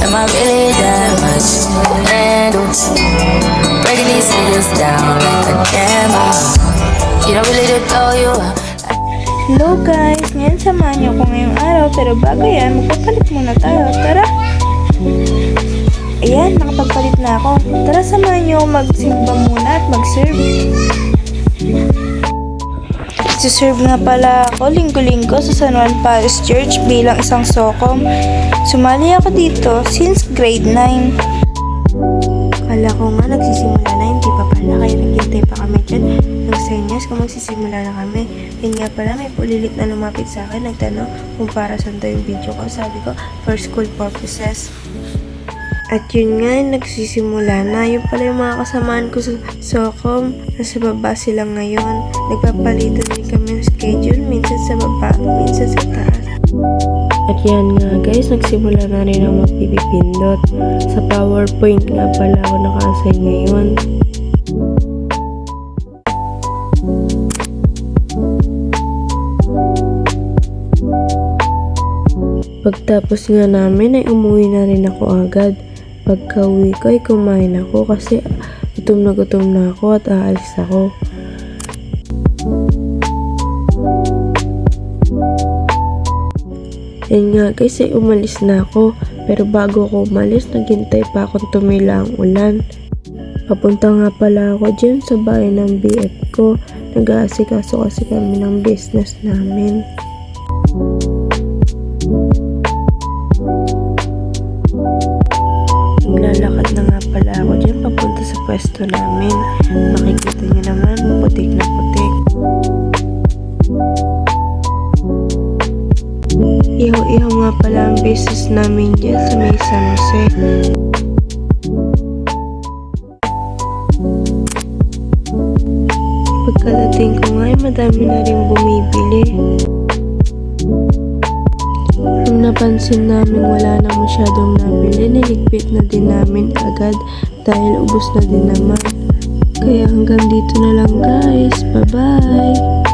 Am I really that much to handle? Breaking these niggas down like a camel. You don't really to throw you up. Hello guys! Ngayon samahan niyo ako ngayong araw, pero bago yan, magpapalit muna tayo. Tara! Ayan, nakapagpalit na ako. Tara, samahan niyo magsimba muna at mag-serve. Serve nga pala ako linggo-linggo sa San Juan Paris Church bilang isang sokom. Sumali ako dito since grade 9. Kala ko nga nagsisimula na, hindi pa pala, kaya naghintay pa kami dyan ng senyas kung magsisimula na kami. Yun nga pala, may pulilit na lumapit sa akin, nagtanong kung para saan daw yung video ko. Sabi ko, for school purposes. At yun nga, nagsisimula na. Yun pala yung mga kasamaan ko sa Socom. Nasa baba sila ngayon. Nagpapalitan din kami ng schedule. Minsan sa baba, minsan sa taas. At yan nga guys, nagsimula na rin ang magpipindot. Sa PowerPoint nga pala ako naka-assign ngayon. Pagtapos nga namin ay umuwi na rin ako agad. Pagka-uwi ko ay kumain ako kasi gutom na ako at aalis ako. Yan nga guys ay umalis na ako, pero bago ako umalis naghintay pa akong tumila ang ulan. Papunta nga pala ako dyan sa bahay ng BF ko. Nag-aasikaso kasi kami ng business namin. Naglalakad na nga pala ako dyan papunta sa pwesto namin. Makikita nyo naman, putik na putik. Ihaw-ihaw nga pala ang business namin dyan sa may San Jose. Pagkadating ko nga ay madami na rin bumibili. Nung napansin namin wala na masyadong nabili, niligpit na din namin agad dahil ubos na din naman. Kaya hanggang dito na lang guys. Bye bye!